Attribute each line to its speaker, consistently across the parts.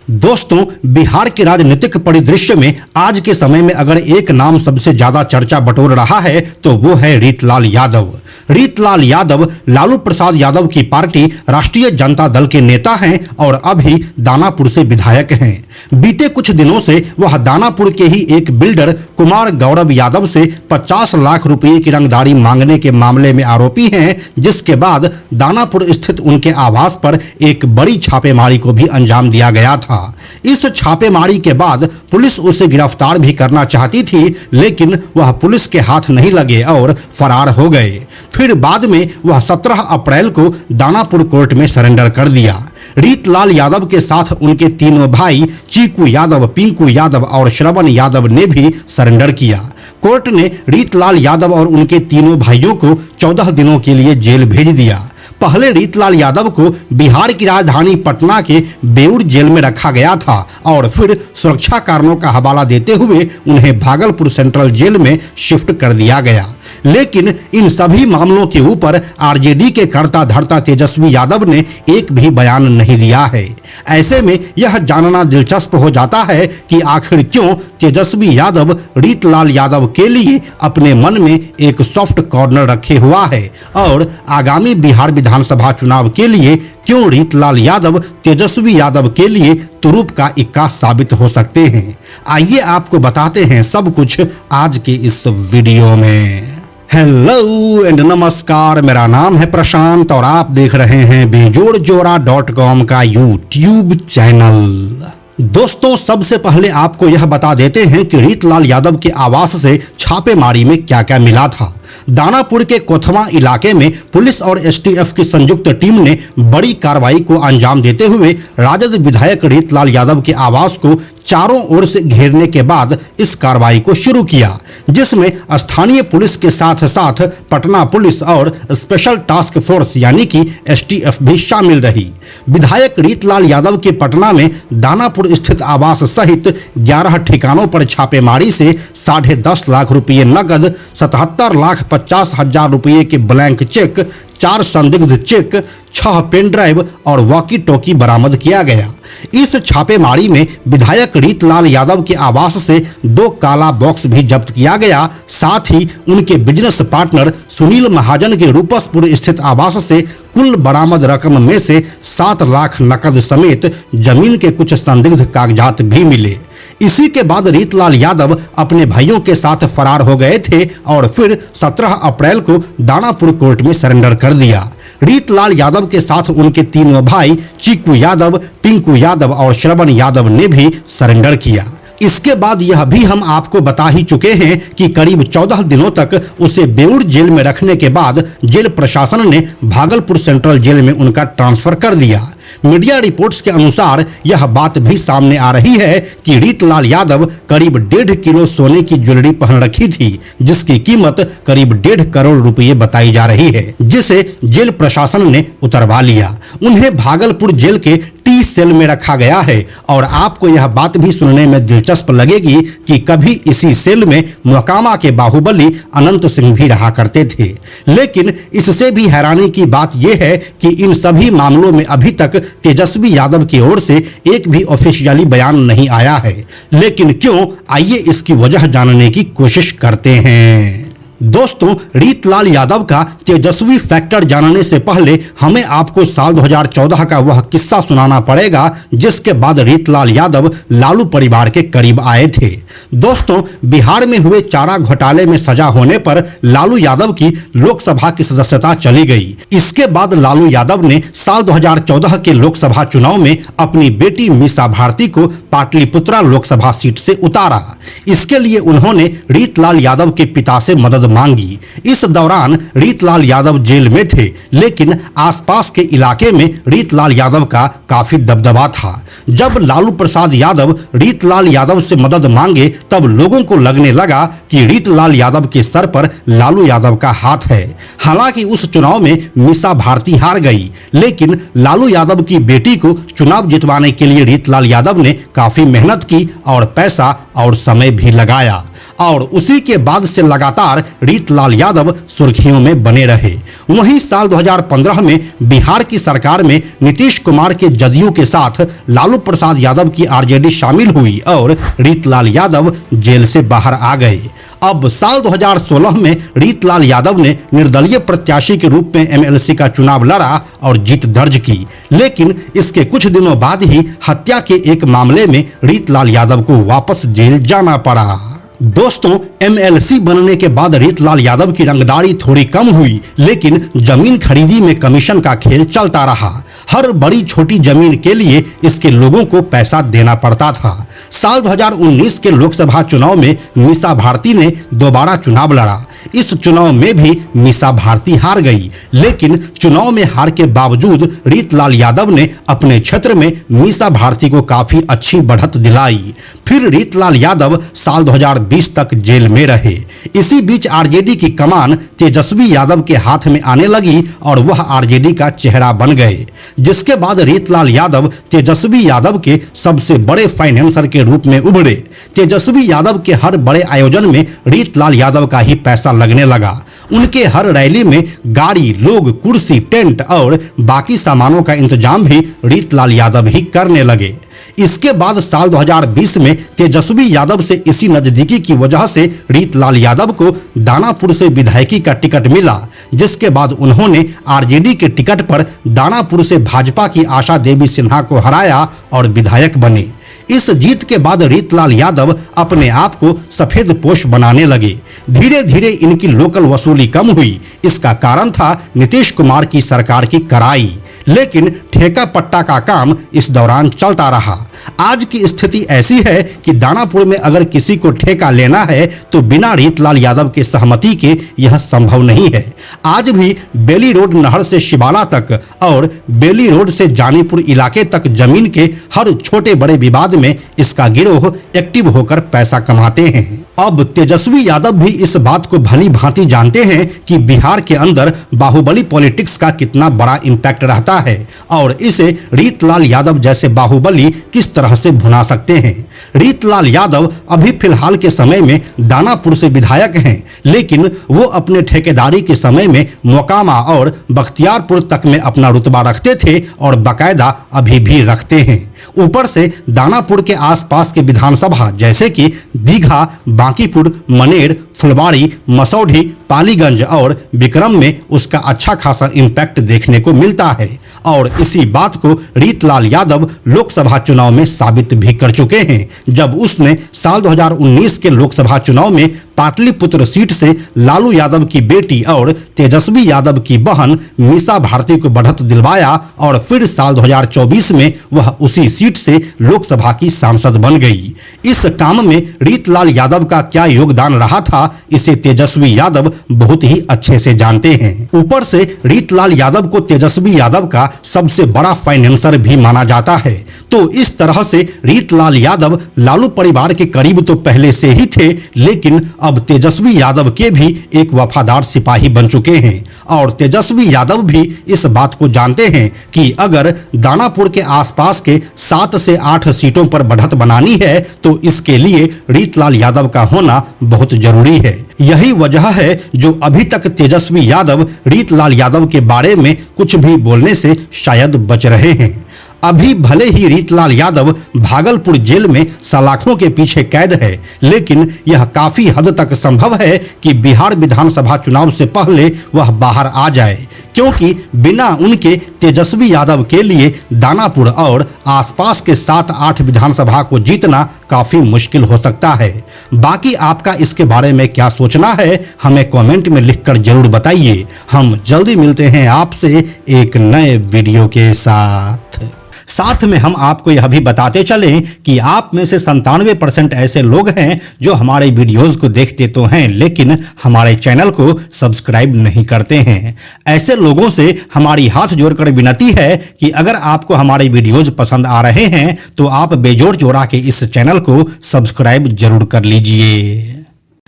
Speaker 1: दोस्तों, बिहार के राजनीतिक परिदृश्य में आज के समय में अगर एक नाम सबसे ज्यादा चर्चा बटोर रहा है तो वो है रीतलाल यादव। रीतलाल यादव लालू प्रसाद यादव की पार्टी राष्ट्रीय जनता दल के नेता हैं और अभी दानापुर से विधायक हैं। बीते कुछ दिनों से वह दानापुर के ही एक बिल्डर कुमार गौरव यादव से 50 लाख रुपए की रंगदारी मांगने के मामले में आरोपी हैं, जिसके बाद दानापुर स्थित उनके आवास पर एक बड़ी छापेमारी को भी अंजाम दिया गया था। इस छापेमारी के बाद पुलिस उसे गिरफ्तार भी करना चाहती थी, लेकिन वह पुलिस के हाथ नहीं लगे और फरार हो गए। फिर बाद में वह 17 अप्रैल को दानापुर कोर्ट में सरेंडर कर दिया। रीतलाल यादव के साथ उनके तीनों भाई चीकू यादव, पिंकू यादव और श्रवण यादव ने भी सरेंडर किया। कोर्ट ने रीतलाल यादव और उनके तीनों भाइयों को 14 दिनों के लिए जेल भेज दिया। पहले रीतलाल यादव को बिहार की राजधानी पटना के बेउर जेल में रखा गया था और फिर सुरक्षा कारणों का हवाला देते हुए उन्हें भागलपुर सेंट्रल जेल में शिफ्ट कर दिया गया। लेकिन इन सभी मामलों के ऊपर आरजेडी के कर्ता धर्ता तेजस्वी यादव ने एक भी बयान नहीं दिया है। ऐसे में यह जानना दिलचस्प हो जाता है कि आखिर क्यों तेजस्वी यादव रीतलाल यादव के लिए अपने मन में एक सॉफ्ट कॉर्नर रखे हुआ है और आगामी बिहार विधानसभा चुनाव के लिए क्यों रीतलाल यादव तेजस्वी यादव के लिए तुरुप का इक्का साबित हो सकते हैं। आइए आपको बताते हैं सब कुछ आज के इस वीडियो में। हेलो एंड नमस्कार, मेरा नाम है प्रशांत और आप देख रहे हैं बेजोड़जोड़ा.com का यूट्यूब चैनल। दोस्तों, सबसे पहले आपको यह बता देते हैं कि रीतलाल यादव के आवास से छापेमारी में क्या क्या मिला था। दानापुर के कोथवा इलाके में पुलिस और एसटीएफ की संयुक्त टीम ने बड़ी कार्रवाई को अंजाम देते हुए राजद विधायक रीतलाल यादव के आवास को चारों ओर से घेरने के बाद इस कार्रवाई को शुरू किया, जिसमें स्थानीय पुलिस के साथ साथ पटना पुलिस और स्पेशल टास्क फोर्स यानी कि एसटीएफ भी शामिल रही। विधायक रीतलाल यादव के पटना में दानापुर स्थित आवास सहित 11 ठिकानों पर छापेमारी से 10.5 लाख रुपये नकद, 77,50,000 रुपये के ब्लैंक चेक, 4 संदिग्ध चेक, 6 पेन ड्राइव और वॉकी टॉकी बरामद किया गया। इस छापेमारी में विधायक रीतलाल यादव के आवास से 2 काला बॉक्स भी जब्त किया गया। साथ ही उनके बिजनेस पार्टनर सुनील महाजन के रूपसपुर स्थित आवास से कुल बरामद रकम में से 7 लाख नकद समेत जमीन के कुछ संदिग्ध कागजात भी मिले। इसी के बाद रीतलाल यादव अपने भाइयों के साथ फरार हो गए थे और फिर 17 अप्रैल को दानापुर कोर्ट में सरेंडर कर दिया। रीतलाल यादव के साथ उनके तीनों भाई चीकू यादव, पिंकू यादव और श्रवण यादव ने भी सरेंडर किया। इसके बाद यह भी हम आपको बता ही चुके हैं कि करीब 14 दिनों तक उसे बेउर जेल में रखने के बाद जेल प्रशासन ने भागलपुर सेंट्रल जेल में उनका ट्रांसफर कर दिया। मीडिया रिपोर्ट्स के अनुसार यह बात भी सामने आ रही है कि रीतलाल यादव करीब 1.5 किलो सोने की ज्वेलरी पहन रखी थी, जिसकी कीमत करीब 1.5 करोड़ रुपये बताई जा रही है, जिसे जेल प्रशासन ने उतरवा लिया। उन्हें भागलपुर जेल के टी सेल में रखा गया है और आपको यह बात भी सुनने में दिलचस्प लगेगी कि कभी इसी सेल में मोकामा के बाहुबली अनंत सिंह भी रहा करते थे। लेकिन इससे भी हैरानी की बात यह है कि इन सभी मामलों में अभी तक तेजस्वी यादव की ओर से एक भी ऑफिशियली बयान नहीं आया है। लेकिन क्यों, आइए इसकी वजह जानने की कोशिश करते हैं। दोस्तों, रीतलाल यादव का तेजस्वी फैक्टर जानने से पहले हमें आपको साल 2014 का वह किस्सा सुनाना पड़ेगा जिसके बाद रीतलाल यादव लालू परिवार के करीब आए थे। दोस्तों, बिहार में हुए चारा घोटाले में सजा होने पर लालू यादव की लोकसभा की सदस्यता चली गई। इसके बाद लालू यादव ने साल 2014 के लोकसभा चुनाव में अपनी बेटी मीसा भारती को पाटलिपुत्रा लोकसभा सीट से उतारा। इसके लिए उन्होंने रीतलाल यादव के पिता से मदद मांगी। इस दौरान रीतलाल यादव जेल में थे, लेकिन आसपास के इलाके में रीतलाल यादव का काफी दबदबा था। जब लालू प्रसाद यादव रीतलाल यादव से मदद मांगे तब लोगों को लगने लगा कि रीतलाल यादव के सर पर लालू यादव का हाथ है। हालांकि उस चुनाव में मीसा भारती हार गई, लेकिन लालू यादव की बेटी को चुनाव जितवाने के लिए रीतलाल यादव ने काफी मेहनत की और पैसा और समय भी लगाया और उसी के बाद से लगातार रीतलाल यादव सुर्खियों में बने रहे। वहीं साल 2015 में बिहार की सरकार में नीतीश कुमार के जदयू के साथ लालू प्रसाद यादव की आरजेडी शामिल हुई और रीतलाल यादव जेल से बाहर आ गए। अब साल 2016 में रीतलाल यादव ने निर्दलीय प्रत्याशी के रूप में एमएलसी का चुनाव लड़ा और जीत दर्ज की, लेकिन इसके कुछ दिनों बाद ही हत्या के एक मामले में रीतलाल यादव को वापस जेल जाना पड़ा। दोस्तों, एमएलसी बनने के बाद रीतलाल यादव की रंगदारी थोड़ी कम हुई, लेकिन जमीन खरीदी में कमीशन का खेल चलता रहा। हर बड़ी छोटी जमीन के लिए इसके लोगों को पैसा देना पड़ता था। साल 2019 के लोकसभा चुनाव में मीसा भारती ने दोबारा चुनाव लड़ा। इस चुनाव में भी मीसा भारती हार गई, लेकिन चुनाव में हार के बावजूद रीतलाल यादव ने अपने क्षेत्र में मीसा भारती को काफी अच्छी बढ़त दिलाई। फिर रीतलाल यादव साल 2020 तक जेल में रहे। इसी बीच आरजेडी की कमान तेजस्वी यादव के हाथ में आने लगी और वह आरजेडी का चेहरा बन गए, जिसके बाद रीतलाल यादव तेजस्वी यादव के सबसे बड़े फाइनेंसर के रूप में उभरे। तेजस्वी यादव के हर बड़े आयोजन में रीतलाल यादव का ही पैसा लगने लगा। उनके हर रैली में गाड़ी, लोग, कुर्सी, टेंट और बाकी सामानों का इंतजाम भी रीतलाल यादव ही करने लगे। इसके बाद साल 2020 में तेजस्वी यादव से इसी नजदीकी की वजह से रीतलाल यादव को दानापुर से विधायकी का टिकट मिला, जिसके बाद उन्होंने आरजेडी के टिकट पर दानापुर से भाजपा की आशा देवी सिन्हा को हराया और विधायक बने। इस जीत के बाद रीतलाल यादव अपने आप को सफेद पोश बनाने लगे। धीरे धीरे इनकी लोकल वसूली कम हुई। इसका कारण था नीतीश कुमार की सरकार की कड़ाई, लेकिन ठेका पट्टा का काम इस दौरान चलता रहा। आज की स्थिति ऐसी है कि दानापुर में अगर किसी को ठेका लेना है तो बिना रीतलाल यादव के सहमति के यह संभव नहीं है। आज भी बेली रोड नहर से शिवाला तक और बेली रोड से जानीपुर इलाके तक जमीन के हर छोटे बड़े विवाद में इसका गिरोह एक्टिव होकर पैसा कमाते हैं। अब तेजस्वी यादव भी इस बात को भली भांति जानते हैं कि बिहार के अंदर बाहुबली पॉलिटिक्स का कितना बड़ा इम्पैक्ट रहता है और इसे रीतलाल यादव जैसे बाहुबली किस तरह से भुना सकते हैं। रीतलाल यादव अभी फिलहाल के समय में दानापुर से विधायक हैं, लेकिन वो अपने ठेकेदारी के समय में मोकामा और बख्तियारपुर तक में अपना रुतबा रखते थे और बाकायदा अभी भी रखते हैं। ऊपर से दानापुर के आसपास के विधानसभा जैसे कि दीघा, बांकीपुर, मनेर, फुलवाड़ी, मसौढ़ी, पालीगंज और विक्रम में उसका अच्छा खासा इम्पैक्ट देखने को मिलता है और इसी बात को रीतलाल यादव लोकसभा चुनाव में साबित भी कर चुके हैं, जब उसने साल 2019 के लोकसभा चुनाव में पाटलिपुत्र सीट से लालू यादव की बेटी और तेजस्वी यादव की बहन मीसा भारती को बढ़त दिलवाया और फिर साल 2024 में वह उसी सीट से लोकसभा की सांसद बन गई। इस काम में रीतलाल यादव का क्या योगदान रहा था, इसे तेजस्वी यादव बहुत ही अच्छे से जानते हैं। ऊपर से रीतलाल यादव को तेजस्वी यादव का सबसे बड़ा फाइनेंसर भी माना जाता है, तो इस तरह से रीतलाल यादव लालू परिवार के करीब तो पहले से ही थे, लेकिन अब तेजस्वी यादव के भी एक वफादार सिपाही बन चुके हैं और तेजस्वी यादव भी इस बात को जानते हैं कि अगर दानापुर के आसपास के 7 से 8 सीटों पर बढ़त बनानी है तो इसके लिए रीतलाल यादव का होना बहुत जरूरी है। यही वजह है जो अभी तक तेजस्वी यादव रीतलाल यादव के बारे में कुछ भी बोलने से शायद बच रहे हैं। अभी भले ही रीतलाल यादव भागलपुर जेल में सलाखों के पीछे कैद है, लेकिन यह काफी हद तक संभव है कि बिहार विधानसभा चुनाव से पहले वह बाहर आ जाए, क्योंकि बिना उनके तेजस्वी यादव के लिए दानापुर और आसपास के 7-8 विधानसभा को जीतना काफी मुश्किल हो सकता है। बाकी आपका इसके बारे में क्या सोचना है, हमें कमेंट में लिखकर जरूर बताइए। हम जल्दी मिलते हैं आपसे एक नए वीडियो के साथ में हम आपको यह भी बताते चलें कि आप में से 97% ऐसे लोग हैं जो हमारे वीडियोस को देखते तो हैं, लेकिन हमारे चैनल को सब्सक्राइब नहीं करते हैं। ऐसे लोगों से हमारी हाथ जोड़कर विनती है कि अगर आपको हमारे वीडियोस पसंद आ रहे हैं तो आप बेजोड़ जोड़ा के इस चैनल को सब्सक्राइब जरूर कर लीजिए।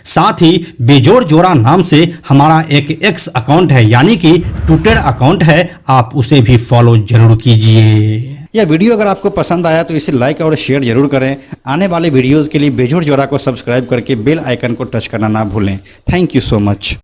Speaker 1: साथ ही बेजोड़ जोड़ा नाम से हमारा एक एक्स अकाउंट है, यानी कि ट्विटर अकाउंट है, आप उसे भी फॉलो जरूर कीजिए।
Speaker 2: यह वीडियो अगर आपको पसंद आया तो इसे लाइक और शेयर जरूर करें। आने वाले वीडियोज़ के लिए बेजोड़ जोड़ा को सब्सक्राइब करके बेल आइकन को टच करना ना भूलें। Thank you so much.